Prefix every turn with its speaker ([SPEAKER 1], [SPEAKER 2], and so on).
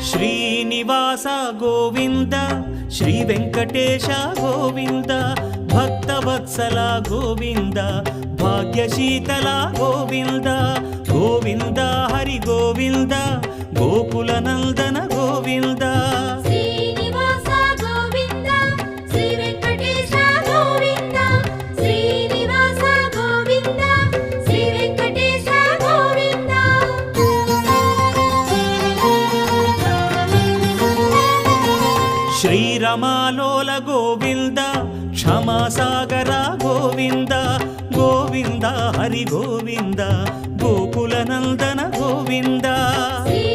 [SPEAKER 1] Srinivasa Govinda Shri Venkatesha Govinda Bhaktavatsala Govinda భాగ్యశీతల Govinda Govinda Hari Govinda Gokula Nandana Govinda
[SPEAKER 2] Srinivasa Govinda Shri Venkatesha Govinda Srinivasa Govinda Shri Venkatesha Govinda
[SPEAKER 1] శ్రీరమాలోల Govinda క్షమాసాగర Govinda Govinda Hari Govinda Gokula Nandana Govinda
[SPEAKER 2] Shri